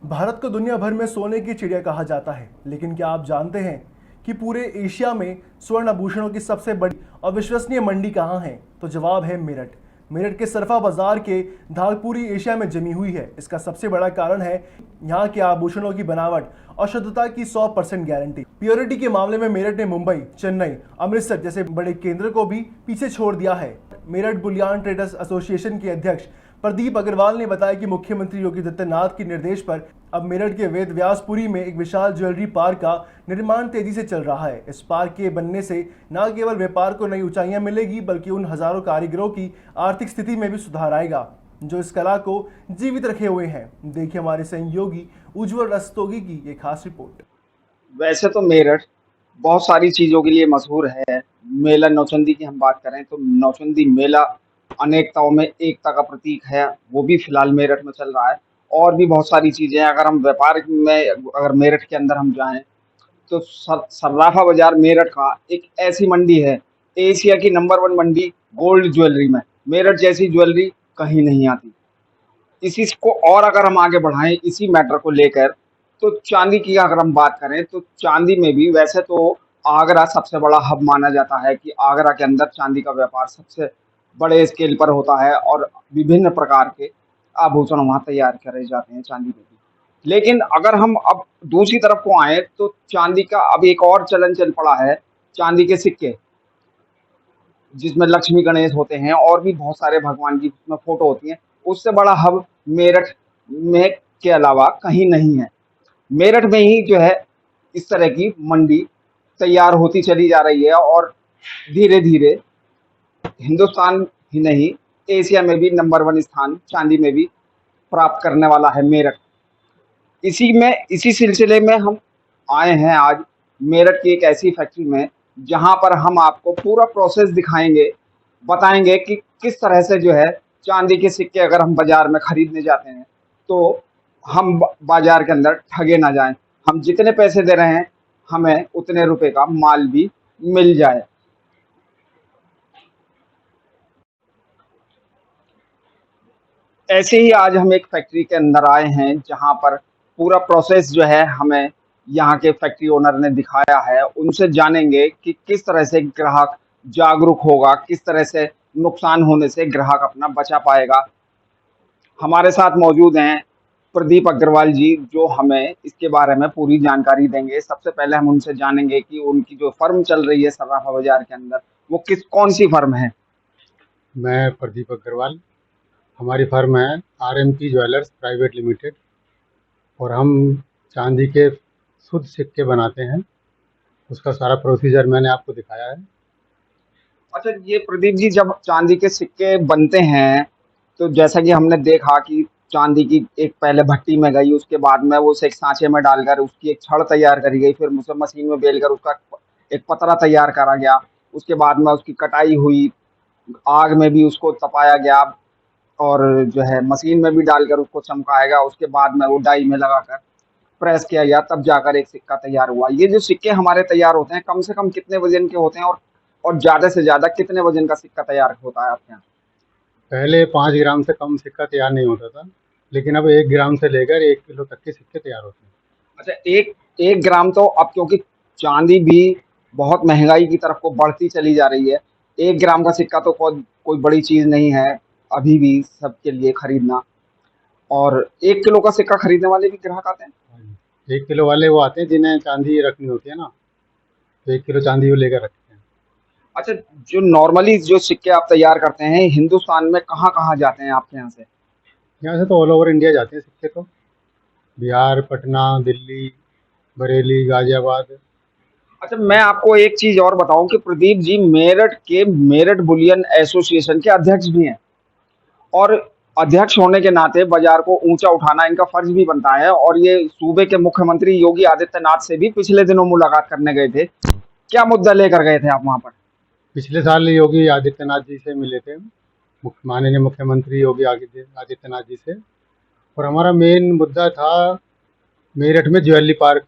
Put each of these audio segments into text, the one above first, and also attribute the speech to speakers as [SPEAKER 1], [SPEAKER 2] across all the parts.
[SPEAKER 1] भारत को दुनिया भर में सोने की चिड़िया कहा जाता है, लेकिन क्या आप जानते हैं कि पूरे एशिया में स्वर्ण आभूषणों की सबसे बड़ी और विश्वसनीय मंडी कहाँ है? तो जवाब है मेरठ। मेरठ के सरफा बाजार के धाक पूरी एशिया में जमी हुई है। इसका सबसे बड़ा कारण है यहाँ के आभूषणों की बनावट और शुद्धता की 100% गारंटी। प्योरिटी के मामले में मेरठ ने मुंबई, चेन्नई, अमृतसर जैसे बड़े केंद्र को भी पीछे छोड़ दिया है। मेरठ बुलियान ट्रेडर्स एसोसिएशन के अध्यक्ष प्रदीप अग्रवाल ने बताया कि मुख्यमंत्री योगी आदित्यनाथ के निर्देश पर अब मेरठ के वेद व्यासपुरी में एक विशाल ज्वेलरी पार्क का निर्माण तेजी से चल रहा है। इस पार्क के बनने से न केवल व्यापार को नई ऊंचाइयां मिलेगी, बल्कि उन हजारों कारीगरों की आर्थिक स्थिति में भी सुधार आएगा जो इस कला को जीवित रखे हुए हैं। देखिए हमारे सहयोगी उज्जवल रस्तोगी की एक खास रिपोर्ट।
[SPEAKER 2] वैसे तो मेरठ बहुत सारी चीजों के लिए मशहूर है। मेला नौचंदी की हम बात करें तो नौचंदी मेला अनेकताओं में एकता का प्रतीक है। वो भी फिलहाल मेरठ में चल रहा है। और भी बहुत सारी चीजें हैं। अगर हम व्यापार में अगर मेरठ के अंदर हम जाएं तो सर्राफा बाजार मेरठ का एक ऐसी मंडी है, एशिया की नंबर 1 मंडी गोल्ड ज्वेलरी में। मेरठ जैसी ज्वेलरी कहीं नहीं आती। इसी को और अगर हम आगे बढ़ाएं इसी मैटर को लेकर, तो चांदी की अगर हम बात करें तो चांदी में भी वैसे तो आगरा सबसे बड़ा हब माना जाता है कि आगरा के अंदर चांदी का व्यापार सबसे बड़े स्केल पर होता है और विभिन्न प्रकार के आभूषण वहाँ तैयार करे जाते हैं चांदी में भी। लेकिन अगर हम अब दूसरी तरफ को आए तो चांदी का अब एक और चलन चल पड़ा है, चांदी के सिक्के, जिसमें लक्ष्मी गणेश होते हैं और भी बहुत सारे भगवान की उसमें फोटो होती हैं। उससे बड़ा हब मेरठ में के अलावा कहीं नहीं है। मेरठ में ही जो है इस तरह की मंडी तैयार होती चली जा रही है और धीरे धीरे हिंदुस्तान ही नहीं, एशिया में भी नंबर 1 स्थान चांदी में भी प्राप्त करने वाला है मेरठ। इसी सिलसिले में हम आए हैं आज मेरठ की एक ऐसी फैक्ट्री में जहां पर हम आपको पूरा प्रोसेस दिखाएंगे, बताएंगे कि किस तरह से जो है चांदी के सिक्के अगर हम बाजार में खरीदने जाते हैं तो हम बाजार के अंदर ठगे ना जाएं। हम जितने पैसे दे रहे हैं हमें उतने रुपए का माल भी मिल जाए। ऐसे ही आज हम एक फैक्ट्री के अंदर आए हैं जहां पर पूरा प्रोसेस जो है हमें यहाँ के फैक्ट्री ओनर ने दिखाया है। उनसे जानेंगे कि किस तरह से ग्राहक जागरूक होगा, किस तरह से नुकसान होने से ग्राहक अपना बचा पाएगा। हमारे साथ मौजूद हैं प्रदीप अग्रवाल जी, जो हमें इसके बारे में पूरी जानकारी देंगे। सबसे पहले हम उनसे जानेंगे कि उनकी जो फर्म चल रही है सर्राफा बाजार के अंदर, वो कौन सी फर्म है।
[SPEAKER 3] मैं प्रदीप अग्रवाल, हमारी फर्म है RMP ज्वेलर्स प्राइवेट लिमिटेड और हम चांदी के शुद्ध सिक्के बनाते हैं। उसका सारा प्रोसीजर मैंने आपको दिखाया है।
[SPEAKER 2] अच्छा, ये प्रदीप जी, जब चांदी के सिक्के बनते हैं तो जैसा कि हमने देखा कि चांदी की एक पहले भट्टी में गई, उसके बाद में वो उसे एक सांचे में डालकर उसकी एक छड़ तैयार करी गई, फिर उसे मशीन में बेलकर उसका एक पतरा तैयार करा गया। उसके बाद में उसकी कटाई हुई, आग में भी उसको तपाया गया और जो है मशीन में भी डालकर उसको चमकाया गया। उसके बाद में वो डाई में लगाकर प्रेस किया गया, तब जाकर एक सिक्का तैयार हुआ। ये जो सिक्के हमारे तैयार होते हैं कम से कम कितने वजन के होते हैं और ज्यादा से ज्यादा कितने वजन का सिक्का तैयार होता है आपके यहाँ?
[SPEAKER 3] पहले 5 ग्राम से कम सिक्का तैयार नहीं होता था, लेकिन अब 1 ग्राम से लेकर 1 किलो तक के सिक्के तैयार होते हैं।
[SPEAKER 2] अच्छा, एक ग्राम तो अब क्योंकि चांदी भी बहुत महंगाई की तरफ को बढ़ती चली जा रही है, 1 ग्राम का सिक्का तो कोई बड़ी चीज नहीं है अभी भी सबके लिए खरीदना। और 1 किलो का सिक्का खरीदने वाले भी ग्राहक आते हैं।
[SPEAKER 3] 1 किलो वाले वो आते हैं जिन्हें चांदी रखनी होती है ना, तो 1 किलो चांदी वो लेकर रखते हैं।
[SPEAKER 2] अच्छा, जो नॉर्मली जो सिक्के आप तैयार करते हैं हिंदुस्तान में कहाँ कहाँ जाते हैं आपके यहाँ से?
[SPEAKER 3] यहाँ से तो ऑल ओवर इंडिया जाते हैं सिक्के तो, बिहार, पटना, दिल्ली, बरेली, गाजियाबाद।
[SPEAKER 2] अच्छा, मैं आपको एक चीज और बताऊं कि प्रदीप जी मेरठ बुलियन एसोसिएशन के अध्यक्ष भी हैं और अध्यक्ष होने के नाते बाजार को ऊंचा उठाना इनका फर्ज भी बनता है। और ये सूबे के मुख्यमंत्री योगी आदित्यनाथ से भी पिछले दिनों मुलाकात करने गए थे। क्या मुद्दा लेकर गए थे आप वहां पर?
[SPEAKER 3] पिछले साल योगी आदित्यनाथ जी से मिले थे, माननीय मुख्यमंत्री योगी आदित्यनाथ जी से, और हमारा मेन मुद्दा था मेरठ में ज्वेलरी पार्क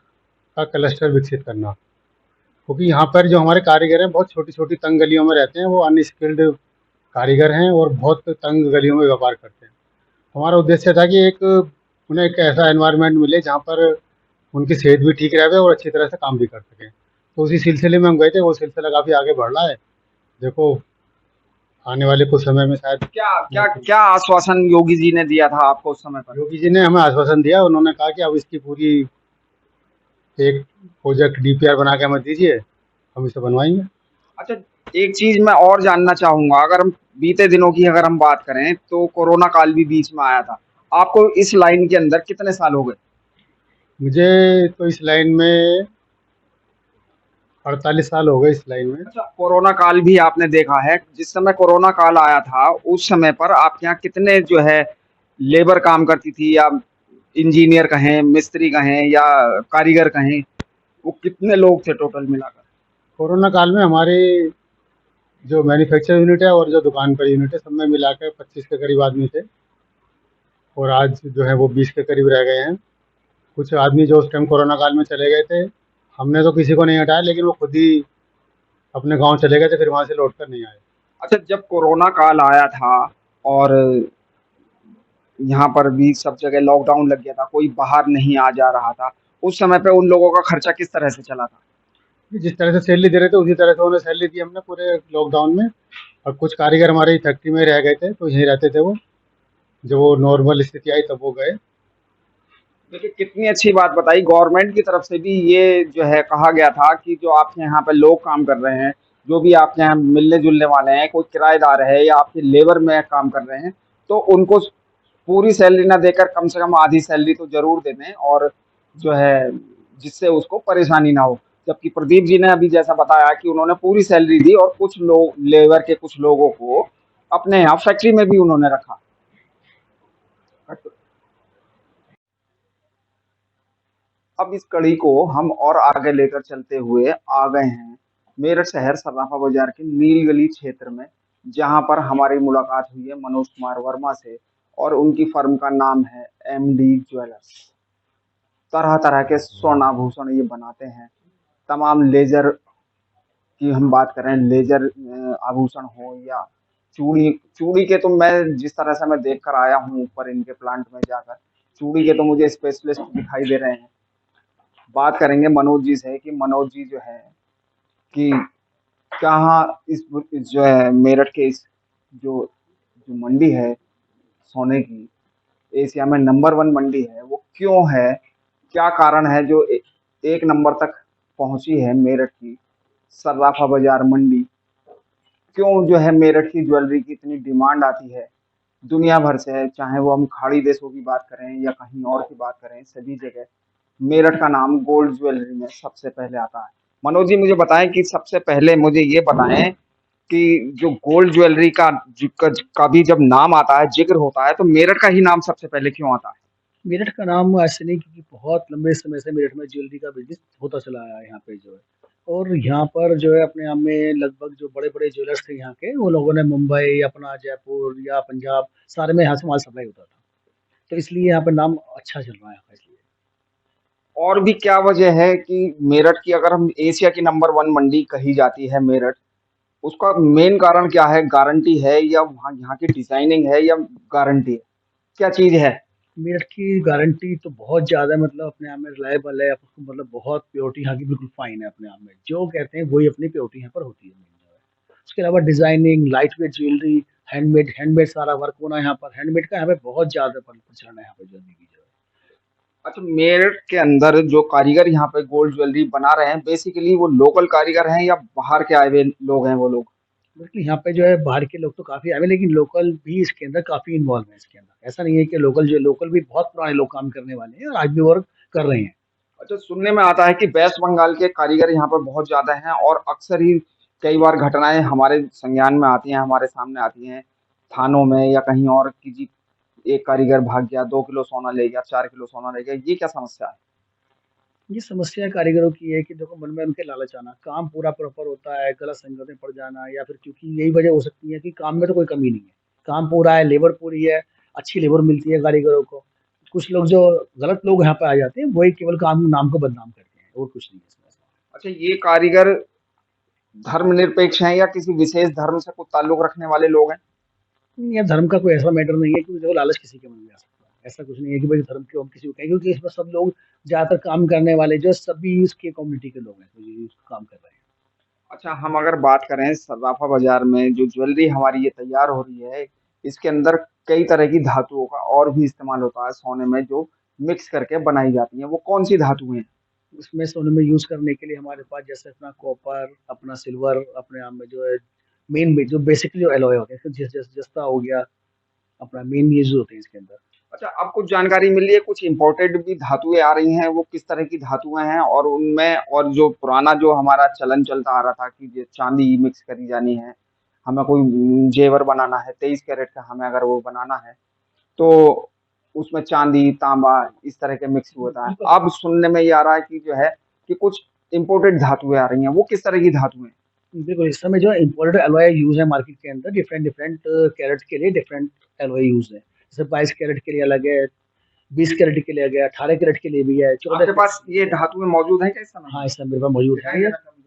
[SPEAKER 3] का क्लस्टर विकसित करना। क्योंकि यहाँ पर जो हमारे कारीगर हैं बहुत छोटी छोटी तंग गलियों में रहते हैं, वो अनस्किल्ड कारीगर हैं और बहुत तंग गलियों में व्यापार करते हैं। हमारा उद्देश्य था कि एक उन्हें एक ऐसा एनवायरनमेंट मिले जहाँ पर उनकी सेहत भी ठीक रहे और अच्छी तरह से काम भी कर सकें। तो उसी सिलसिले में हम गए थे, वो सिलसिला काफ़ी आगे बढ़ रहा है। देखो, आने वाले कुछ समय में शायद
[SPEAKER 2] क्या क्या क्या आश्वासन योगी जी ने दिया था आपको उस समय पर?
[SPEAKER 3] योगी जी ने हमें आश्वासन दिया। उन्होंने कहा कि अब इसकी पूरी एक प्रोजेक्ट डीपीआर बना के हमें दीजिए, हम इसे बनवाएंगे।
[SPEAKER 2] अच्छा, एक चीज मैं और जानना चाहूंगा, अगर हम बीते दिनों की अगर हम बात करें तो कोरोना काल भी बीच में आया था। आपको इस लाइन के अंदर कितने साल हो गए?
[SPEAKER 3] मुझे तो इस लाइन में 48 साल हो गए इस लाइन में।
[SPEAKER 2] अच्छा, कोरोना काल भी आपने देखा है। जिस समय कोरोना काल आया था उस समय पर आपके यहाँ कितने जो है लेबर काम करती थी, या इंजीनियर कहें, मिस्त्री कहें, या कारीगर कहें, वो कितने लोग थे टोटल मिलाकर?
[SPEAKER 3] कोरोना काल में हमारे जो मैन्युफैक्चर यूनिट है और जो दुकान पर यूनिट है, सब में मिला के 25 के करीब आदमी थे, और आज जो है वो 20 के करीब रह गए हैं। कुछ आदमी जो उस टाइम कोरोना काल में चले गए थे, हमने तो किसी को नहीं हटाया, लेकिन वो खुद ही अपने गांव चले गए थे, फिर वहां से लौट कर नहीं आए।
[SPEAKER 2] अच्छा, जब कोरोना काल आया था और यहाँ पर भी सब जगह लॉकडाउन लग गया था, कोई बाहर नहीं आ जा रहा था, उस समय पे उन लोगों का खर्चा किस तरह से चला था?
[SPEAKER 3] जिस तरह से सैलरी दे रहे थे उसी तरह से उन्हें सैलरी दी हमने पूरे लॉकडाउन में। और कुछ कारीगर हमारे फैक्ट्री में रह गए थे, तो यहीं रहते थे वो। जब वो नॉर्मल स्थिति आई तब वो गए।
[SPEAKER 2] देखिए, कितनी अच्छी बात बताई। गवर्नमेंट की तरफ से भी ये जो है कहा गया था कि जो आपके यहाँ पे लोग काम कर रहे हैं, जो भी आपके यहाँ मिलने जुलने वाले हैं, कोई किराएदार है या आपके लेबर में काम कर रहे हैं, तो उनको पूरी सैलरी ना देकर कम से कम आधी सैलरी तो जरूर दे दें, और जो है जिससे उसको परेशानी ना हो। जबकि प्रदीप जी ने अभी जैसा बताया कि उन्होंने पूरी सैलरी दी, और कुछ लोग लेबर के कुछ लोगों को अपने यहाँ फैक्ट्री में भी उन्होंने रखा। अब इस कड़ी को हम और आगे लेकर चलते हुए आ गए हैं मेरठ शहर सर्राफा बाजार के नील गली क्षेत्र में, जहां पर हमारी मुलाकात हुई है मनोज कुमार वर्मा से, और उनकी फर्म का नाम है एमडी ज्वेलर्स। तरह तरह के स्वर्ण आभूषण ये बनाते हैं। तमाम लेजर की हम बात करें, लेजर आभूषण हो या चूड़ी, चूड़ी के तो मैं जिस तरह से मैं देख कर आया हूँ ऊपर इनके प्लांट में जाकर, चूड़ी के तो मुझे स्पेशलिस्ट दिखाई दे रहे हैं। बात करेंगे मनोज जी से कि मनोज जी जो है कि कहाँ इस जो है मेरठ के इस जो जो मंडी है सोने की, एशिया में नंबर 1 मंडी है, वो क्यों है, क्या कारण है जो एक नंबर तक पहुंची है मेरठ की सर्राफा बाजार मंडी? क्यों जो है मेरठ की ज्वेलरी की इतनी डिमांड आती है दुनिया भर से है, चाहे वो हम खाड़ी देशों की बात करें या कहीं और की बात करें, सभी जगह मेरठ का नाम गोल्ड ज्वेलरी में सबसे पहले आता है। मनोज जी, मुझे बताएं कि सबसे पहले मुझे ये बताएं कि जो गोल्ड ज्वेलरी का भी जब नाम आता है, जिक्र होता है, तो मेरठ का ही नाम सबसे पहले क्यों आता है?
[SPEAKER 4] मेरठ का नाम ऐसे नहीं, क्योंकि बहुत लंबे समय से मेरठ में ज्वेलरी का बिजनेस होता चला आया है यहाँ पे जो है। और यहाँ पर जो है अपने यहाँ में लगभग जो बड़े-बड़े ज्वेलर्स थे यहाँ के, वो लोगों ने मुंबई, अपना जयपुर या पंजाब, सारे में यहाँ से माल सप्लाई होता था। तो इसलिए यहाँ पे नाम अच्छा चल रहा है यहाँ का इसलिए।
[SPEAKER 2] और भी क्या वजह है कि मेरठ की, अगर हम एशिया की नंबर 1 मंडी कही जाती है मेरठ, उसका मेन कारण क्या है? गारंटी है, या वहाँ यहाँ की डिजाइनिंग है, या गारंटी है? क्या चीज है?
[SPEAKER 4] मेरठ की गारंटी तो बहुत ज़्यादा है, मतलब अपने आप में रिलायबल है, आपको मतलब बहुत प्योरिटी यहाँ की बिल्कुल फाइन है अपने आप में। जो कहते हैं वही अपनी प्योरिटी यहाँ पर होती है मेन जो है। उसके अलावा designing, light weight jewellery, handmade handmade सारा वर्क होना यहाँ पर। हैंडमेड का यहाँ पे बहुत ज़्यादा प्रचलन है यहाँ पे ज्वेलरी की जो है।
[SPEAKER 2] अच्छा, मेरठ के अंदर जो कारीगर यहाँ पे गोल्ड ज्वेलरी बना रहे हैं, बेसिकली वो लोकल कारीगर हैं या बाहर के आए हुए लोग हैं वो लोग?
[SPEAKER 4] बिल्कुल, यहाँ पे जो है बाहर के लोग तो काफ़ी आए हुए हैं, लेकिन लोकल भी इसके अंदर काफ़ी इन्वॉल्व है इसके अंदर। ऐसा नहीं है कि लोकल भी बहुत पुराने लोग काम करने वाले हैं और आज भी वर्क कर रहे हैं।
[SPEAKER 2] अच्छा, सुनने में आता है कि वेस्ट बंगाल के कारीगर यहाँ पर बहुत ज़्यादा हैं, और अक्सर ही कई बार घटनाएँ हमारे संज्ञान में आती हैं, हमारे सामने आती हैं, थानों में या कहीं और, कि जी एक कारीगर भाग गया, 2 किलो सोना ले गया, 4 किलो सोना ले गया। ये क्या समस्या है?
[SPEAKER 4] ये समस्या कारीगरों की है कि देखो मन में उनके लालच आना, काम पूरा प्रॉपर होता है, गलत संगत में पड़ जाना, या फिर क्योंकि यही वजह हो सकती है कि काम में तो कोई कमी नहीं है। काम पूरा है, लेबर पूरी है, अच्छी लेबर मिलती है कारीगरों को। कुछ लोग जो गलत लोग यहाँ पे आ जाते हैं, वही केवल काम नाम को बदनाम करते हैं, और कुछ नहीं है इसमें।
[SPEAKER 2] अच्छा, ये कारीगर धर्मनिरपेक्ष हैं या किसी विशेष धर्म से कुछ ताल्लुक रखने वाले लोग हैं?
[SPEAKER 4] ये धर्म का कोई ऐसा मैटर नहीं है, क्योंकि देखो लालच किसी के मन में आ सकता है। ऐसा कुछ नहीं है कि भाई धर्म के हम किसी को कहें, क्योंकि इसमें सब लोग ज़्यादातर काम करने वाले जो सभी इसके कम्युनिटी के लोग हैं, तो ये काम कर रहे हैं।
[SPEAKER 2] अच्छा, हम अगर बात करें सर्राफा बाजार में जो ज्वेलरी हमारी ये तैयार हो रही है, इसके अंदर कई तरह की धातुओं का और भी इस्तेमाल होता है सोने में, जो मिक्स करके बनाई जाती हैं। वो कौन सी धातु हैं?
[SPEAKER 4] उसमें सोने में यूज़ करने के लिए हमारे पास जैसे अपना कॉपर, अपना सिल्वर, अपने आप में जो है मेन में जो बेसिकली जो एलॉय होते हैं, जस्ता हो गया, अपना मेन ये जो होते हैं इसके अंदर।
[SPEAKER 2] अच्छा, अब कुछ जानकारी मिली है, कुछ इम्पोर्टेड भी धातुएँ आ रही हैं, वो किस तरह की धातुएँ हैं? और उनमें और जो पुराना जो हमारा चलन चलता आ रहा था कि ये चाँदी मिक्स करी जानी है, हमें कोई जेवर बनाना है 23 कैरेट का हमें अगर वो बनाना है, तो उसमें चाँदी, तांबा इस तरह के मिक्स होता है।
[SPEAKER 4] बिल्कुल,
[SPEAKER 2] अब सुनने में ये आ रहा है कि जो है कि कुछ इम्पोर्टेड धातुएँ आ रही हैं, वो किस तरह की धातुएँ हैं?
[SPEAKER 4] बिल्कुल इस समय जो इम्पोर्टेड एलॉय यूज़ है मार्केट के अंदर, डिफरेंट डिफरेंट कैरेट्स के लिए डिफरेंट एलॉय यूज़ है। जैसे 22 कैरेट के लिए अलग है, 20 कैरेट के लिए अलग है, 18 कैरेट के लिए भी है, 14
[SPEAKER 2] आपके पास ये धातुएँ मौजूद हैं क्या इस समय?
[SPEAKER 4] हाँ, इस समय मेरे पास मौजूद
[SPEAKER 2] दिखाई
[SPEAKER 4] है ये।
[SPEAKER 2] देना चाहेंगे?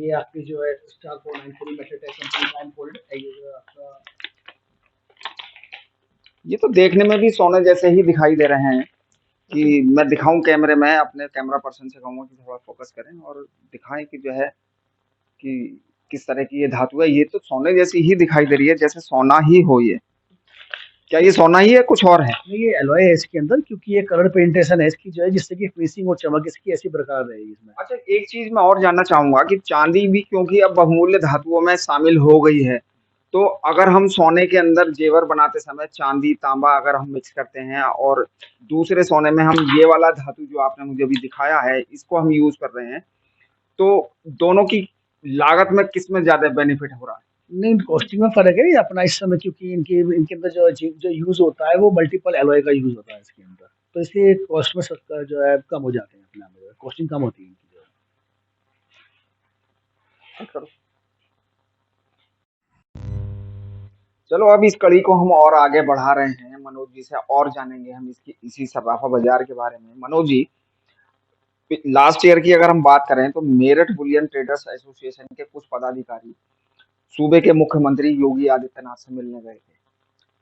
[SPEAKER 4] ये आपकी जो है स्टार 494 मेटल कंपनी का इम्पोर्टेड है, ये जो आपका
[SPEAKER 2] ये तो देखने में भी सोने जैसे ही दिखाई दे रहे हैं कि मैं दिखाऊं कैमरे में, अपने कैमरा पर्सन से कहूंगा कि थोड़ा फोकस करें और दिखाएं कि जो है कि किस तरह की ये धातु है। ये तो सोने जैसी ही दिखाई दे रही है, जैसे सोना ही हो ये। क्या ये सोना ही है, कुछ और है?
[SPEAKER 4] नहीं, ये एलॉय है इसके अंदर, क्योंकि ये कलर पेंटेशन है इसकी जो है, जिससे कि फिनिशिंग और चमक इसकी ऐसी बरकरार रहेगी इसमें।
[SPEAKER 2] अच्छा, एक चीज मैं और जानना चाहूंगा कि चांदी भी क्योंकि अब बहुमूल्य धातुओं में शामिल हो गई है, तो अगर हम सोने के अंदर जेवर बनाते समय चांदी तांबा अगर हम मिक्स करते हैं और दूसरे सोने में हम ये वाला धातु जो आपने मुझे अभी दिखाया है इसको हम यूज कर रहे हैं, तो दोनों की लागत में किस में ज्यादा बेनिफिट हो रहा है?
[SPEAKER 4] नहीं, कॉस्टिंग में फ़र्क है अपना इस समय, क्योंकि इनके इनके अंदर जो यूज़ होता है वो मल्टीपल एलॉय का यूज़ होता है इसके अंदर। तो इसलिए कॉस्ट में सस्ता जो है कम हो जाते हैं अपने आप में, कॉस्टिंग कम होती है इनकी जो है।
[SPEAKER 2] चलो अब इस कड़ी को हम और आगे बढ़ा रहे हैं, मनोज जी से और जानेंगे हम इसकी इसी सर्राफा बाजार के बारे में। मनोज जी, लास्ट ईयर की अगर हम बात करें तो मेरठ बुलियन ट्रेडर्स एसोसिएशन के कुछ पदाधिकारी सूबे के मुख्यमंत्री योगी आदित्यनाथ से मिलने गए थे।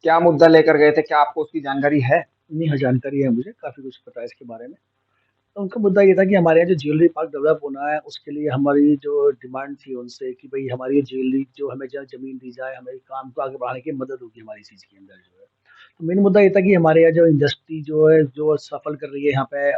[SPEAKER 2] क्या मुद्दा लेकर गए थे, क्या आपको उसकी जानकारी है?
[SPEAKER 4] नहीं, हाँ, जानकारी है मुझे, काफ़ी कुछ पता है इसके बारे में। तो उनका मुद्दा ये था कि हमारे यहाँ जो ज्वेलरी पार्क डेवलप होना है, उसके लिए हमारी जो डिमांड थी उनसे कि भई हमारी ये ज्वेलरी जो हमें जहाँ ज़मीन दी जाए, हमें काम को आगे बढ़ाने की मदद होगी हमारी इस चीज़ के अंदर जो है। तो मेन मुद्दा ये था कि हमारे यहाँ जो इंडस्ट्री जो है, जो सफ़र कर रही है यहाँ पे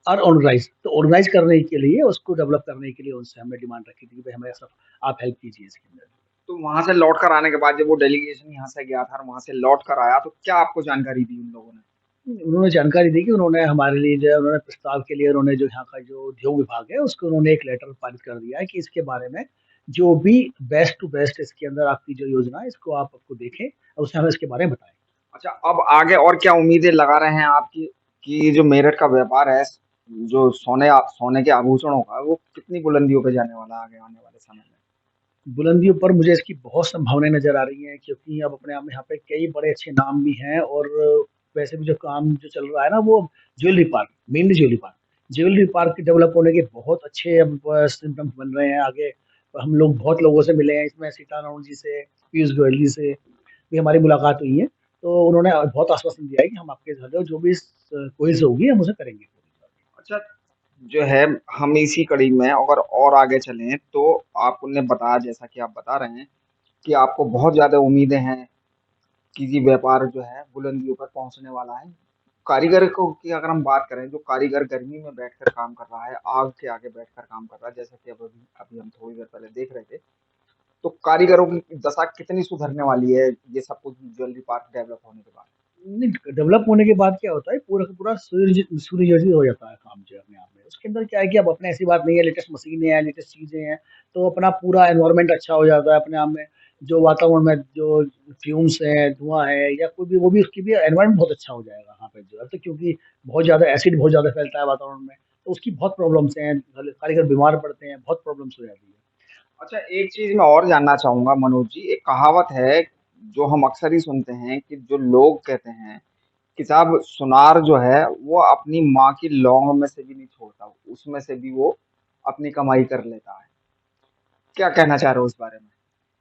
[SPEAKER 4] अनऑर्गनाइज़, तो ऑर्गनाइज़ करने के लिए, उसको डेवलप करने के लिए उनसे हमने डिमांड रखी थी कि भई हमें सब आप हेल्प कीजिए इसके अंदर।
[SPEAKER 2] तो वहां से लौट कर आने के बाद जब वो डेलीगेशन यहाँ से गया था और वहां से लौट कर आया तो क्या आपको जानकारी दी उन लोगों ने?
[SPEAKER 4] उन्होंने जानकारी दी कि उन्होंने हमारे लिए जो है, उन्होंने प्रस्ताव के लिए उन्होंने जो यहाँ का जो उद्योग विभाग है उसको उन्होंने एक लेटर पारित कर दिया है कि इसके बारे में जो भी बेस्ट टू बेस्ट इसके अंदर आपकी जो योजना है इसको आप आपको देखें और उससे हमें इसके बारे में बताएं।
[SPEAKER 2] अच्छा, अब आगे और क्या उम्मीदें लगा रहे हैं आपकी कि ये जो मेरठ का व्यापार है, जो सोने के आभूषणों का, वो कितनी बुलंदियों पे जाने वाला है आगे आने वाले समय में?
[SPEAKER 4] बुलंदियों पर मुझे इसकी बहुत संभावनाएं नजर आ रही हैं, क्योंकि अब अपने आप में यहाँ पे कई बड़े अच्छे नाम भी हैं, और वैसे भी जो काम जो चल रहा है ना, वो jewellery park, mainly jewellery park के डेवलप होने के बहुत अच्छे अब सिम्टम्स बन रहे हैं आगे। हम लोग बहुत लोगों से मिले हैं इसमें, सीतारमण जी से, पीयूष गोयल जी से भी हमारी मुलाकात हुई है। तो उन्होंने बहुत आश्वासन दिया है कि हम आपके घर जो भी कोशिश होगी हम उसे करेंगे।
[SPEAKER 2] अच्छा, जो है हम इसी कड़ी में अगर और आगे चलें तो आपने बताया, जैसा कि आप बता रहे हैं कि आपको बहुत ज्यादा उम्मीदें हैं कि ये व्यापार जो है बुलंदियों पर पहुंचने वाला है। कारीगर को की अगर हम बात करें, जो कारीगर गर्मी में बैठकर काम कर रहा है, आग के आगे बैठकर काम कर रहा है, जैसा कि अब अभी अभी हम थोड़ी देर पहले देख रहे थे, तो कारीगरों की दशा कितनी सुधरने वाली है ये सब कुछ ज्वेलरी पार्क डेवलप होने के बाद?
[SPEAKER 4] नहीं, डेवलप होने के बाद क्या होता है, पूरा का पूरा सुनियोजित हो जाता है काम जो है अपने आप में। उसके अंदर क्या है कि अब अपने ऐसी बात नहीं है, लेटेस्ट मशीनें हैं, लेटेस्ट चीज़ें हैं, तो अपना पूरा एनवायरनमेंट अच्छा हो जाता है अपने आप में। जो वातावरण में जो फ्यूम्स हैं, धुआँ है या कोई भी, वो भी उसकी भी एनवायरनमेंट बहुत अच्छा हो जाएगा वहाँ पे जो है। तो क्योंकि बहुत ज़्यादा एसिड बहुत ज़्यादा फैलता है वातावरण में, तो उसकी बहुत प्रॉब्लम्स हैं, कारीगर बीमार पड़ते हैं, बहुत प्रॉब्लम्स हो जाती है।
[SPEAKER 2] अच्छा, एक चीज मैं और जानना चाहूंगा मनोज जी, एक कहावत है जो हम अक्सर ही सुनते हैं कि जो लोग कहते हैं कि साहब सुनार जो है वो अपनी माँ की लौंग में से भी नहीं छोड़ता, उसमें से भी वो अपनी कमाई कर लेता है। क्या कहना चाह रहे हो इस बारे में?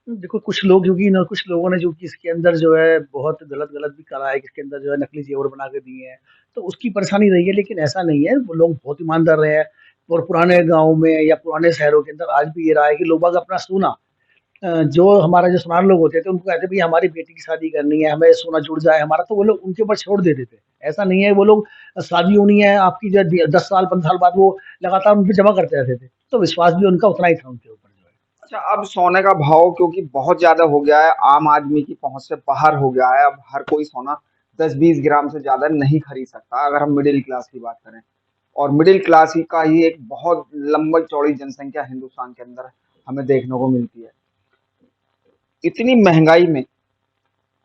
[SPEAKER 4] देखो कुछ लोग क्योंकि ना कुछ लोगों ने जो कि इसके अंदर जो है बहुत गलत भी करा है कि इसके अंदर जो है नकली जेवर बना के दिए हैं, तो उसकी परेशानी रही है, लेकिन ऐसा नहीं है, वो लोग बहुत ईमानदार रहे हैं। और पुराने गाँव में या पुराने शहरों के अंदर आज भी ये रहा है कि लोग बाग अपना सोना जो हमारा जो सुनार लोग होते थे उनको कहते भाई हमारी बेटी की शादी करनी है, हमें सोना जुड़ जाए हमारा, तो वो लोग उनके ऊपर छोड़ देते थे। ऐसा नहीं है, वो लोग शादी होनी है आपकी जो 10 साल 15 साल बाद वो लगातार उन पे जमा करते रहते थे, तो विश्वास भी उनका उतना ही था उनके ऊपर जो है।
[SPEAKER 2] अच्छा, अब सोने का भाव क्योंकि बहुत ज़्यादा हो गया है, आम आदमी की पहुँच से बाहर हो गया है, अब हर कोई सोना 10-20 ग्राम से ज़्यादा नहीं खरीद सकता, अगर हम मिडिल क्लास की बात करें। और मिडिल क्लास ही का ही एक बहुत लंबी-चौड़ी जनसंख्या हिंदुस्तान के अंदर हमें देखने को मिलती है। इतनी महँगाई में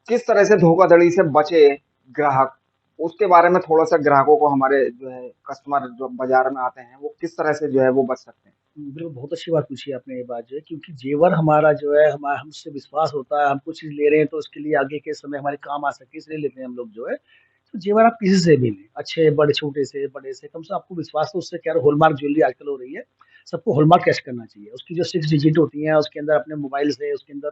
[SPEAKER 2] किस तरह से धोखाधड़ी से बचे ग्राहक, उसके बारे में थोड़ा-सा ग्राहकों को हमारे जो है कस्टमर जो बाज़ार में आते हैं, वो किस तरह से जो है वो बच सकते हैं?
[SPEAKER 4] बिल्कुल, बहुत अच्छी बात पूछी आपने ये बात जो है, क्योंकि जेवर हमारा जो है हमसे विश्वास होता है, हम कुछ चीज़ ले रहे हैं तो उसके लिए आगे के समय हमारे काम आ सके इसलिए लेते हैं हम लोग जो है। तो जेवर आप किसी से भी लें, अच्छे बड़े छोटे से, बड़े से, कम से आपको विश्वास तो उससे क्या हॉलमार्क ज्वेलरी आजकल हो रही है, सबको हॉलमार्क टेस्ट करना चाहिए। उसकी जो 6 डिजिट होती हैं, उसके अंदर अपने मोबाइल से उसके अंदर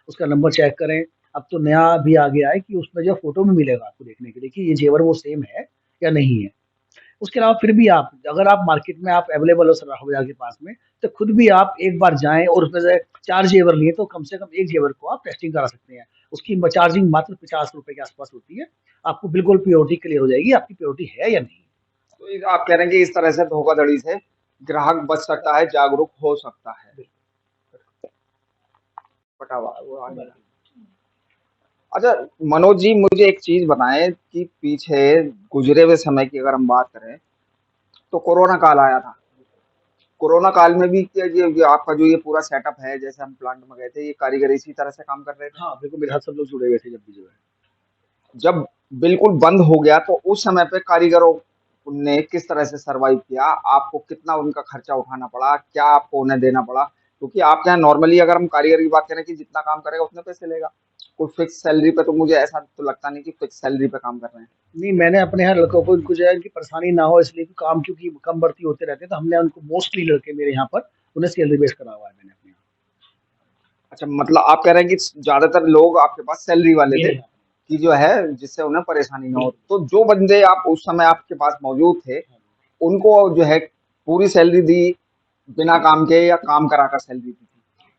[SPEAKER 4] उसका नंबर चेक करें। अब तो नया भी आ गया है कि उसमें जो फ़ोटो भी मिलेगा आपको देखने के लिए कि ये जेवर वो सेम है या नहीं है। उसके अलावा फिर भी आप अगर आप मार्केट में आप अवेलेबल हो सराफा बाज़ार के पास में, तो खुद भी आप एक बार जाएँ और उसमें से 4 जेवर लिए तो कम से कम 1 जेवर को आप टेस्टिंग करा सकते हैं। उसकी चार्जिंग मात्र ₹50 के आस-पास होती है। आपको बिल्कुल प्योरिटी क्लियर हो जाएगी, आपकी प्योरिटी है या नहीं।
[SPEAKER 2] तो ये आप कह रहे हैं कि इस तरह से धोखाधड़ी से ग्राहक बच सकता है, जागरूक हो सकता है। पटावा वो आगे का। अच्छा मनोज जी, मुझे एक चीज़ बताएँ कि पीछे गुज़रे हुए समय की अगर हम बात करें, तो कोरोना काल आया था। कोरोना काल में भी क्या ये आपका जो ये पूरा सेटअप है, जैसे हम प्लांट में गए थे, ये कारीगर इसी तरह से काम कर रहे थे?
[SPEAKER 4] हाँ, बिल्कुल मेरे साथ सब लोग जुड़े हुए थे जब भी जो है।
[SPEAKER 2] जब बिल्कुल बंद हो गया तो उस समय पे कारीगरों ने किस तरह से सर्वाइव किया? आपको कितना उनका खर्चा उठाना पड़ा? क्या आपको उन्हें देना पड़ा? क्योंकि आपके यहाँ नॉर्मली अगर हम कारीगर की बात करें कि जितना काम करेगा उतने पैसे लेगा। कोई फिक्स सैलरी पे तो मुझे ऐसा तो लगता नहीं कि फिक्स सैलरी पे काम कर रहे हैं।
[SPEAKER 4] नहीं, मैंने अपने यहाँ लड़कों को उनको जो है इनकी परेशानी ना हो इसलिए कि काम क्योंकि कम बढ़ती होते रहते हैं, तो हमने उनको मोस्टली लड़के मेरे यहाँ पर उन्हें सैलरी बेस करा हुआ है मैंने अपने यहाँ।
[SPEAKER 2] अच्छा मतलब आप कह रहे हैं कि ज़्यादातर लोग आपके पास सैलरी वाले थे
[SPEAKER 4] मेरे यहाँ
[SPEAKER 2] कि जो है जिससे उन्हें परेशानी ना हो।
[SPEAKER 4] बिल्कुल।
[SPEAKER 2] तो जो बंदे आप उस समय आपके पास मौजूद थे, उनको जो है पूरी सैलरी दी बिना काम के या काम कराकर सैलरी दी थी?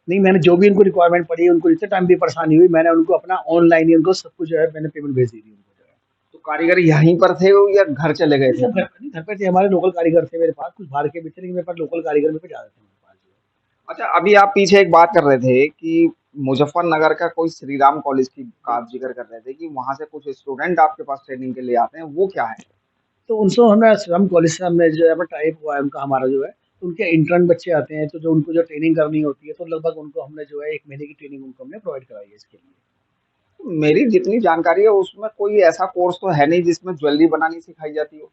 [SPEAKER 4] नहीं, मैंने जो भी उनको रिक्वायरमेंट पड़ी, उनको जितने टाइम भी परेशानी हुई, मैंने उनको अपना ऑनलाइन ही उनको सब कुछ जो है मैंने पेमेंट भेज दी थी उनको जो है।
[SPEAKER 2] तो कारीगर यहीं पर थे या घर चले गए थे
[SPEAKER 4] सब
[SPEAKER 2] अपने?
[SPEAKER 4] घर पे थे, हमारे लोकल कारीगर थे मेरे पास, कुछ बाहर के भी थे, लेकिन मेरे पास लोकल कारीगर मेरे पे ज़्यादा थे मेरे पास जो है।
[SPEAKER 2] अच्छा अभी आप पीछे एक बात कर रहे थे कि मुजफ्फरनगर का कोई श्री राम कॉलेज की का आप ज़िक्र कर रहे थे कि वहाँ से कुछ स्टूडेंट आपके पास ट्रेनिंग के लिए आते हैं, वो क्या है?
[SPEAKER 4] तो उनसे हमने श्रम कॉलेज से हमने जो है अपना टाइप हुआ है उनका हमारा जो है, तो उनके इंटर्न बच्चे आते हैं, तो जो उनको जो ट्रेनिंग करनी होती है, तो लगभग उनको हमने जो है 1 महीने की ट्रेनिंग उनको हमने प्रोवाइड कराई है इसके लिए।
[SPEAKER 2] मेरी जितनी जानकारी है उसमें कोई ऐसा कोर्स तो है नहीं जिसमें ज्वेलरी बनानी सिखाई जाती हो।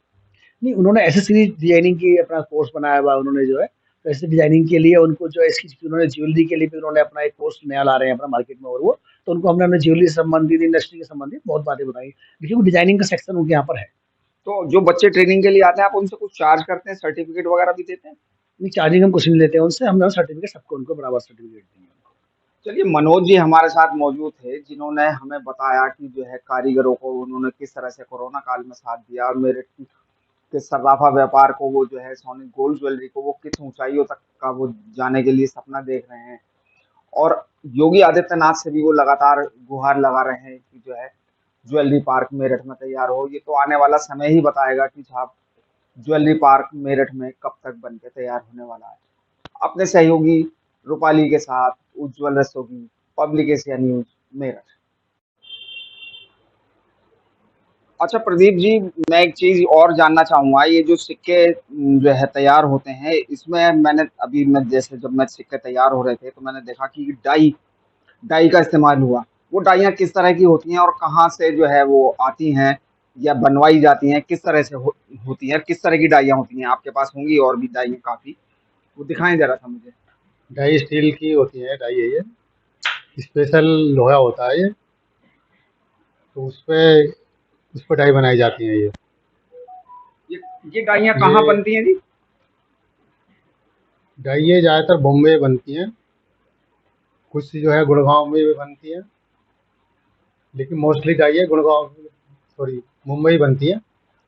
[SPEAKER 4] नहीं, उन्होंने एक्सेसरीज़ डिज़ाइनिंग की अपना कोर्स बनाया हुआ है उन्होंने जो है, तो ऐसे डिज़ाइनिंग के लिए उनको जो है इसकी उन्होंने ज्वेलरी के लिए भी उन्होंने अपना एक कोर्स नया ला रहे हैं अपना मार्केट में और वो, तो उनको हमने ज्वेलरी से संबंधित, इंडस्ट्री से संबंधित बहुत बातें बताई। देखिए, वो डिज़ाइनिंग का सेक्शन उनके यहाँ पर है।
[SPEAKER 2] तो जो बच्चे ट्रेनिंग के लिए आते हैं आप उनसे कुछ चार्ज करते हैं, सर्टिफिकेट वगैरह भी देते हैं?
[SPEAKER 4] नहीं, चार्जिंग हम कुछ नहीं लेते हैं उनसे, हम सर्टिफ़िकेट सबको उनको बराबर सर्टिफ़िकेट देंगे उनको।
[SPEAKER 2] चलिए मनोज जी हमारे साथ मौजूद थे जिन्होंने हमें बताया कि जो है कारीगरों को उन्होंने किस तरह से कोरोना काल में साथ दिया और मेरे के सर्राफा व्यापार को वो जो है सोने गोल्ड ज्वेलरी को वो किस ऊंचाइयों तक का वो जाने के लिए सपना देख रहे हैं और योगी आदित्यनाथ से भी वो लगातार गुहार लगा रहे हैं कि जो है ज्वेलरी पार्क मेरठ में तैयार हो। ये तो आने वाला समय ही बताएगा कि साहब ज्वेलरी पार्क मेरठ में कब तक बन के तैयार होने वाला है। अपने सहयोगी रूपाली के साथ Ujjwal Rastogi, public Asia news, Meerut. अच्छा प्रदीप जी, मैं एक चीज और जानना चाहूंगा, ये जो सिक्के जो है तैयार होते हैं इसमें मैंने अभी मैं जैसे जब मैं सिक्के तैयार हो रहे थे तो मैंने देखा कि डाई डाई का इस्तेमाल हुआ। वो डाइयाँ किस तरह की होती हैं और कहाँ से जो है वो आती हैं या बनवाई जाती हैं, किस तरह से होती हैं, किस तरह की डाइयाँ होती हैं? आपके पास होंगी और भी डाइयाँ काफी, वो दिखाएं जरा सा मुझे।
[SPEAKER 3] डाई स्टील की होती है, डाई है ये, स्पेशल लोहा होता है ये, तो उस पे डाई बनाई जाती है ये।
[SPEAKER 2] ये ये डाइयाँ कहाँ
[SPEAKER 3] ये
[SPEAKER 2] बनती हैं जी?
[SPEAKER 3] डाई ये ज़्यादातर बॉम्बे बनती हैं, कुछ जो है गुड़गांव में भी बनती है, लेकिन मोस्टली डाई है गुड़गांव, सॉरी, मुंबई बनती है।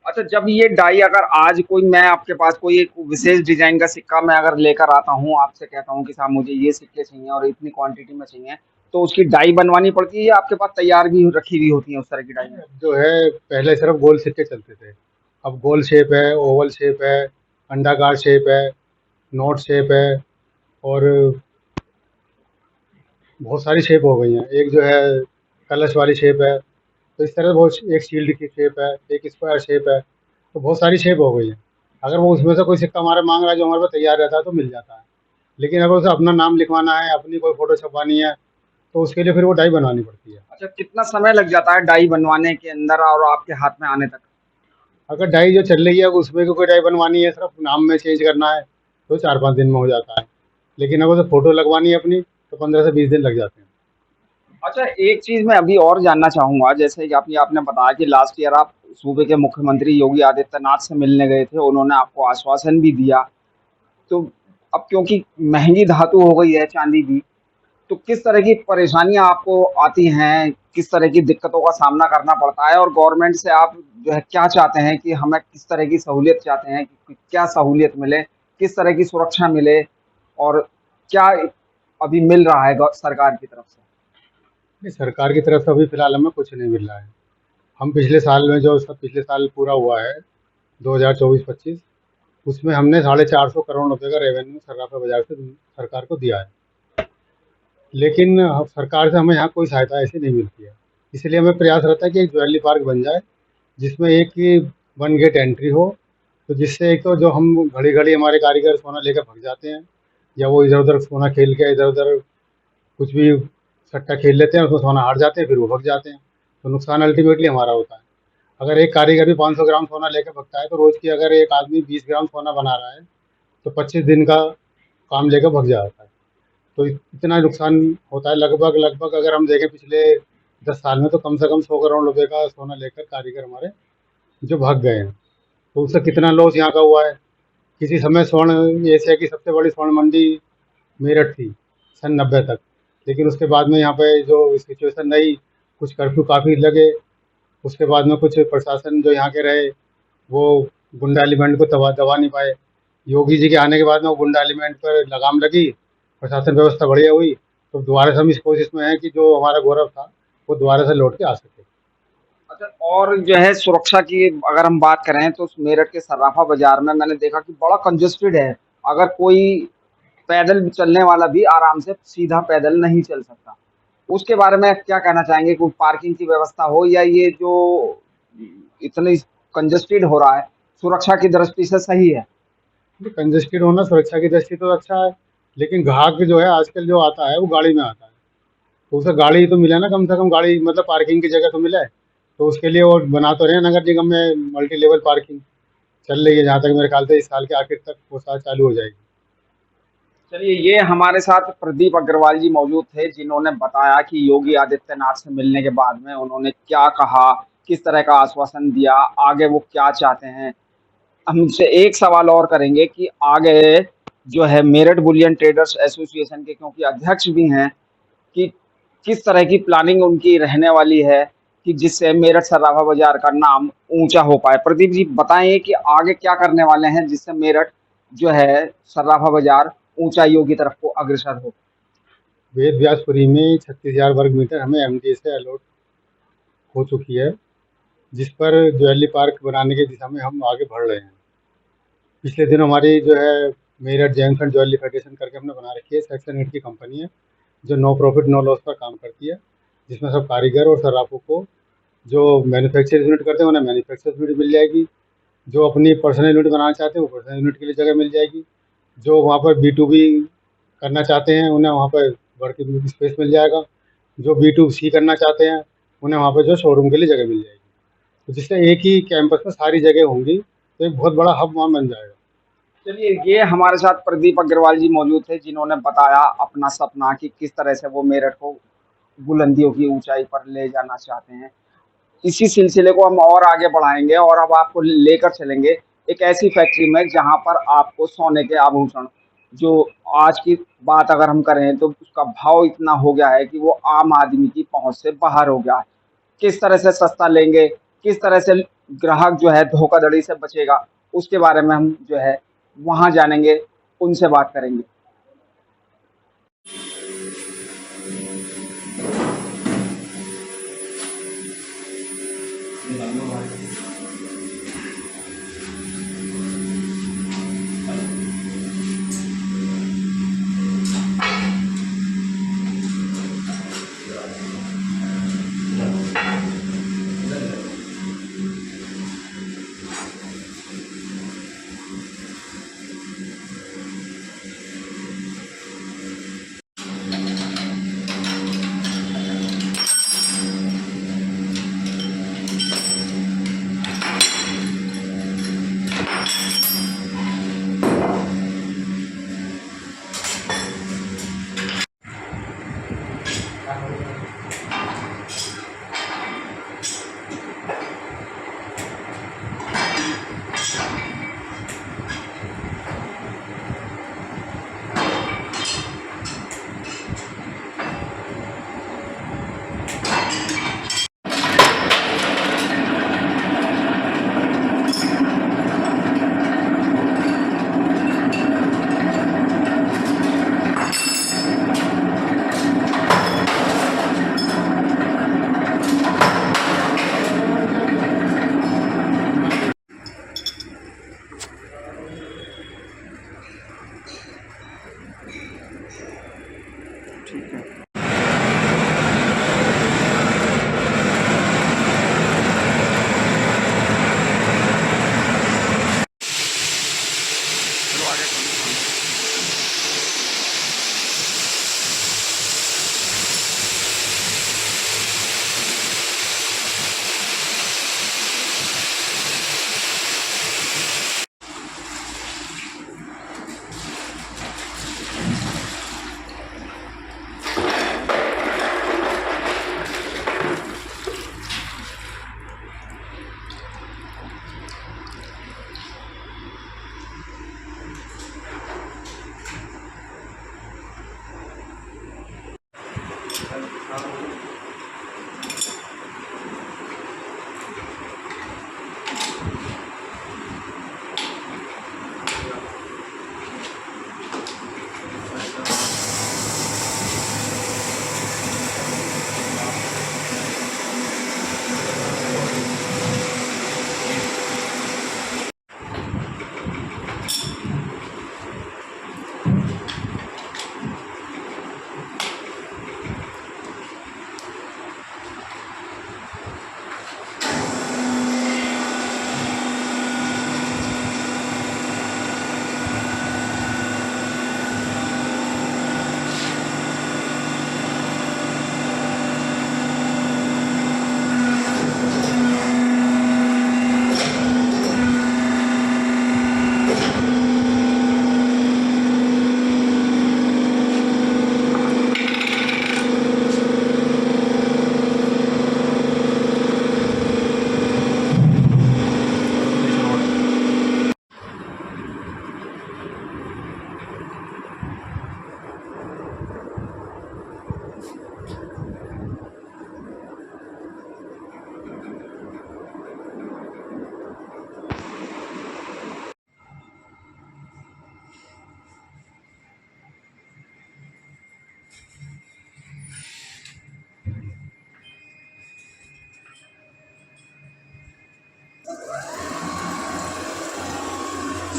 [SPEAKER 2] अच्छा, जब ये डाई अगर आज कोई मैं आपके पास कोई एक विशेष डिजाइन का सिक्का मैं अगर लेकर आता हूँ, आपसे कहता हूँ कि साहब मुझे ये सिक्के चाहिए और इतनी क्वांटिटी में चाहिए, तो उसकी डाई बनवानी पड़ती है या आपके पास तैयार भी रखी हुई होती है उस तरह की डाई?
[SPEAKER 3] जो है पहले सिर्फ गोल सिक्के चलते थे, अब गोल शेप है, ओवल शेप है, अंडाकार शेप है, नोट शेप है, और बहुत सारी शेप हो गई हैं। एक जो है कलश वाली शेप है, तो इस तरह बहुत, एक शील्ड की शेप है, एक स्क्वायर शेप है, तो बहुत सारी शेप हो गई है। अगर वो उसमें से कोई सिक्का हमारा मांग रहा है जो हमारे पास तैयार रहता है तो मिल जाता है, लेकिन अगर उसे अपना नाम लिखवाना है, अपनी कोई फ़ोटो छपवानी है, तो उसके लिए फिर वो डाई बनवानी पड़ती है।
[SPEAKER 2] अच्छा, कितना समय लग जाता है डाई बनवाने के अंदर और आपके हाथ में आने तक?
[SPEAKER 3] अगर डाई जो चल रही है उसमें कोई डाई बनवानी है, सिर्फ नाम में चेंज करना है, तो 4-5 दिन में हो जाता है, लेकिन अगर उसे फ़ोटो लगवानी है अपनी, तो 15 से 20 दिन लग जाते हैं।
[SPEAKER 2] अच्छा, एक चीज़ मैं अभी और जानना चाहूँगा, जैसे कि आपने आपने बताया कि लास्ट ईयर आप सूबे के मुख्यमंत्री योगी आदित्यनाथ से मिलने गए थे, उन्होंने आपको आश्वासन भी दिया। तो अब क्योंकि महँगी धातु हो गई है चाँदी भी, तो किस तरह की परेशानियाँ आपको आती हैं? किस तरह की दिक्कतों का सामना करना पड़ता है? और गवर्नमेंट से आप जो है क्या चाहते हैं कि हमें किस तरह की सहूलियत चाहते हैं? कि क्या सहूलियत मिले? किस तरह की सुरक्षा मिले? और क्या अभी मिल रहा है गौ सरकार की तरफ से?
[SPEAKER 3] नहीं, सरकार की तरफ से अभी फ़िलहाल हमें कुछ नहीं मिल रहा है। हम पिछले साल में जो सब पिछले साल पूरा हुआ है 2024-25, उसमें हमने 450 करोड़ रुपए का रेवेन्यू सर्राफा बाजार से सरकार को दिया है, लेकिन अब सरकार से हमें यहाँ कोई सहायता ऐसी नहीं मिलती है। इसलिए हमें प्रयास रहता है कि एक ज्वेलरी पार्क बन जाए, जिसमें एक ही वन गेट एंट्री हो, तो जिससे एक तो जो हम घड़ी घड़ी हमारे कारीगर सोना लेकर भाग जाते हैं, या वो इधर उधर सोना खेल के इधर उधर कुछ भी सट्टा खेल लेते हैं, उसमें सोना हार जाते हैं, फिर वो भाग जाते हैं, तो नुकसान अल्टीमेटली हमारा होता है। अगर एक कारीगर भी 500 ग्राम सोना लेकर भगता है, तो रोज़ की अगर एक आदमी 20 ग्राम सोना बना रहा है, तो 25 दिन का काम लेकर भग जाता है। तो इतना नुकसान होता है, लगभग लगभग अगर हम देखें पिछले 10 साल में, तो कम से कम 100 करोड़ रुपए का सोना लेकर कारीगर हमारे जो भाग गए हैं। तो उससे कितना लॉस यहाँ का हुआ है। किसी समय स्वर्ण एशिया की सबसे बड़ी स्वर्ण मंडी मेरठ थी सन 90 तक, लेकिन उसके बाद में यहाँ पे जो सिचुएशन रही, कुछ कर्फ्यू काफ़ी लगे, उसके बाद में कुछ प्रशासन जो यहाँ के रहे, वो गुंडा एलिमेंट को दबा नहीं पाए। योगी जी के आने के बाद में वो गुंडा एलिमेंट पर लगाम लगी, प्रशासन व्यवस्था बढ़िया हुई, तो दोबारा से हम इस कोशिश में हैं कि जो हमारा गौरव था, वो दोबारा से लौट के आ सके।
[SPEAKER 2] अच्छा, और जो है सुरक्षा की अगर हम बात करें तो मेरठ के सर्राफा बाजार में मैंने देखा कि बड़ा कंजेस्टेड है। अगर कोई पैदल चलने वाला भी आराम से सीधा पैदल नहीं चल सकता। उसके बारे में क्या कहना चाहेंगे? कोई पार्किंग की व्यवस्था हो या ये जो इतनी कंजेस्टेड हो रहा है, सुरक्षा की दृष्टि से सही है?
[SPEAKER 3] कंजेस्टेड होना सुरक्षा की दृष्टि तो अच्छा है, लेकिन ग्राहक जो है आजकल जो आता है वो गाड़ी में आता है, तो उसे गाड़ी तो मिले ना, कम से कम गाड़ी मतलब पार्किंग की जगह तो मिले। तो उसके लिए वो बना तो रहे हैं नगर निगम में, मल्टी लेवल पार्किंग चल रही है, जहाँ तक मेरे ख्याल से इस साल के आखिर तक वो साल चालू हो जाएगी।
[SPEAKER 2] चलिए, ये हमारे साथ प्रदीप अग्रवाल जी मौजूद थे, जिन्होंने बताया कि योगी आदित्यनाथ से मिलने के बाद में उन्होंने क्या कहा, किस तरह का आश्वासन दिया, आगे वो क्या चाहते हैं। हमसे एक सवाल और करेंगे कि आगे जो है मेरठ बुलियन ट्रेडर्स एसोसिएशन के क्योंकि अध्यक्ष भी हैं, कि किस तरह की प्लानिंग उनकी रहने वाली है कि जिससे मेरठ सर्राफा बाजार का नाम ऊंचा हो पाए। प्रदीप जी बताएं कि आगे क्या करने वाले हैं जिससे मेरठ जो है सर्राफा बाजार ऊंचाइयों की तरफ को अग्रसर हो।
[SPEAKER 3] वेद व्यासपुरी में 36,000 वर्ग मीटर हमें एमडीए से अलॉट हो चुकी है, जिस पर ज्वेलरी पार्क बनाने की दिशा में हम आगे बढ़ रहे हैं। पिछले दिन हमारी जो है Meerut James and jewellery federation करके हमने बना रखी है, सेक्शन 8 की कंपनी है, जो नो प्रॉफिट नो लॉस पर काम करती है, जिसमें सब कारीगर और सर्राफों को जो मैन्युफैक्चर यूनिट करते हैं उन्हें मैन्युफैक्चर यूनिट मिल जाएगी, जो अपनी पर्सनल यूनिट बनाना चाहते हैं वो पर्सनल यूनिट के लिए जगह मिल जाएगी, जो वहाँ पर B2B करना चाहते हैं उन्हें वहाँ पर वर्किंग स्पेस मिल जाएगा, जो B2C करना चाहते हैं उन्हें वहाँ पर जो शोरूम के लिए जगह मिल जाएगी। तो जिससे एक ही कैंपस में सारी जगह होंगी, तो एक बहुत बड़ा हब वहाँ बन जाएगा।
[SPEAKER 2] चलिए, ये हमारे साथ प्रदीप अग्रवाल जी मौजूद थे, जिन्होंने बताया अपना सपना कि किस तरह से वो मेरठ को बुलंदियों की ऊंचाई पर ले जाना चाहते हैं। इसी सिलसिले को हम और आगे बढ़ाएंगे और अब आपको लेकर चलेंगे एक ऐसी फैक्ट्री में जहां पर आपको सोने के आभूषण जो आज की बात अगर हम करें तो उसका भाव इतना हो गया है कि वो आम आदमी की पहुँच से बाहर हो गया है। किस तरह से सस्ता लेंगे, किस तरह से ग्राहक जो है धोखाधड़ी से बचेगा, उसके बारे में हम जो है वहाँ जानेंगे, उनसे बात करेंगे।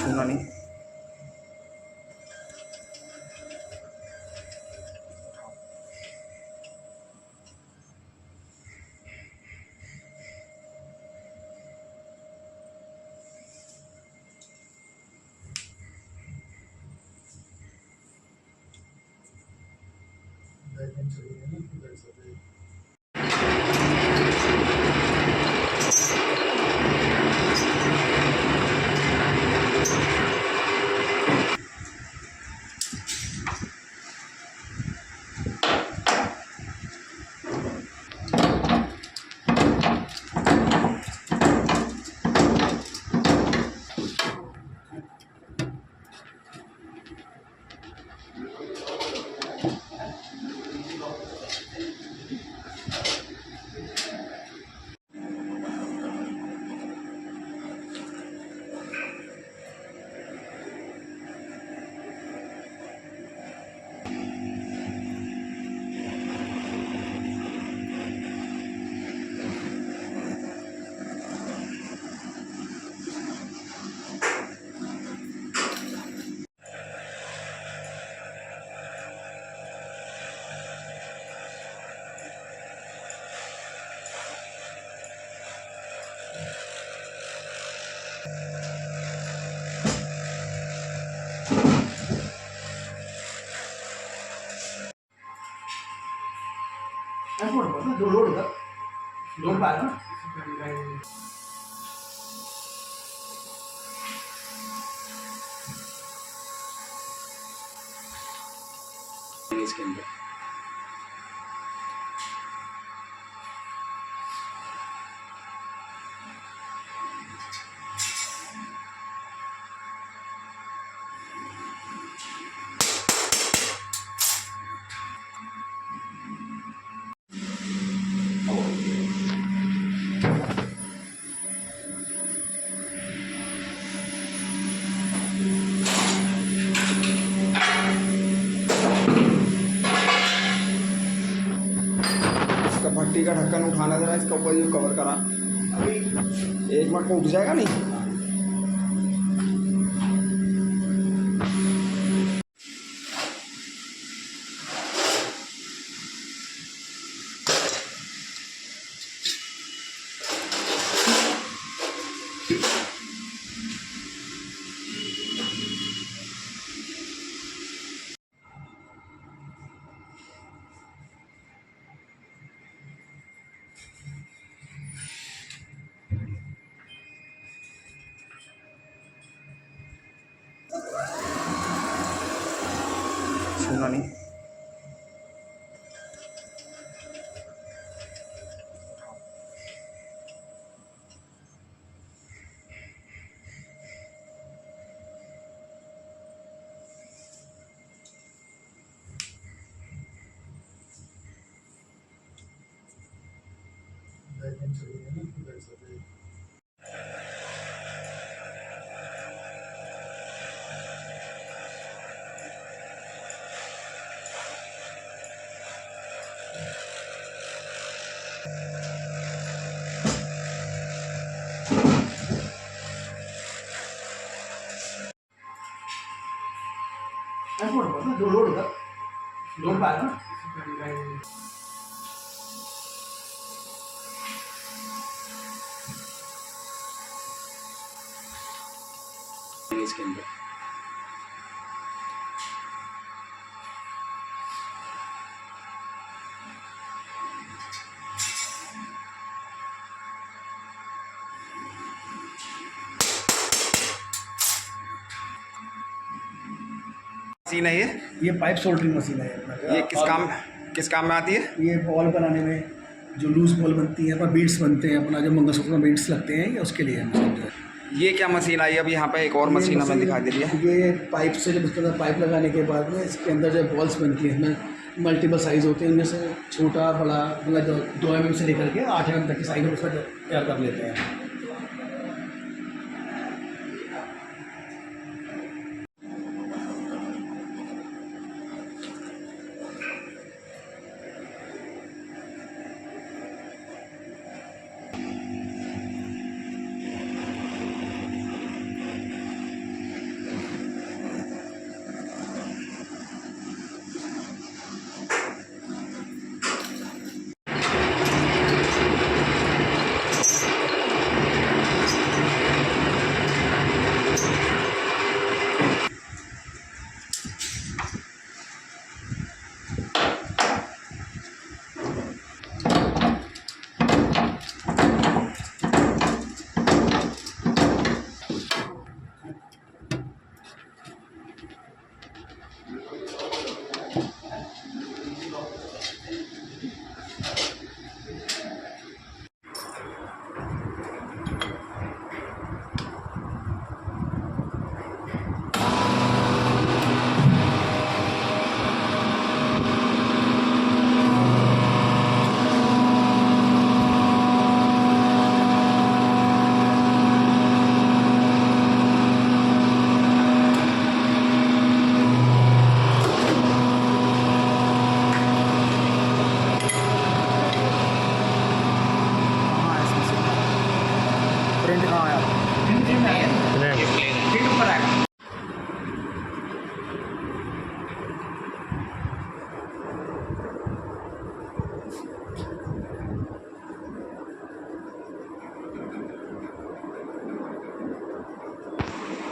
[SPEAKER 2] सुना नहीं।
[SPEAKER 4] इसके अंदर
[SPEAKER 2] इसका भट्टी का ढक्कन उठाना जरा, इसका ऊपर जो कवर करा अभी 1 मिनट में उठ जाएगा नहीं। सुना नहीं।
[SPEAKER 4] इसके अंदर
[SPEAKER 2] मशीन है
[SPEAKER 4] ये पाइप सोल्डरिंग मशीन है अपना।
[SPEAKER 2] ये किस काम में आती है?
[SPEAKER 4] ये बॉल बनाने में जो लूज बॉल बनती है, अपना बीड्स बनते हैं, अपना जो मंगलसूत्र में बीड्स लगते हैं, ये उसके लिए है मशीन जो है।
[SPEAKER 2] ये क्या मशीन आई? अब यहाँ पे एक और
[SPEAKER 4] ये
[SPEAKER 2] मशीन हमें दिखाई दे रही है।
[SPEAKER 4] ये पाइप से जब उसके अंदर पाइप लगाने के बाद में इसके अंदर जो बॉल्स बनती हैं, इसमें मल्टीपल साइज़ होते हैं, इनमें से छोटा बड़ा मतलब 2 mm से लेकर के 8 mm तक की साइज़ में उसका तैयार कर लेते हैं।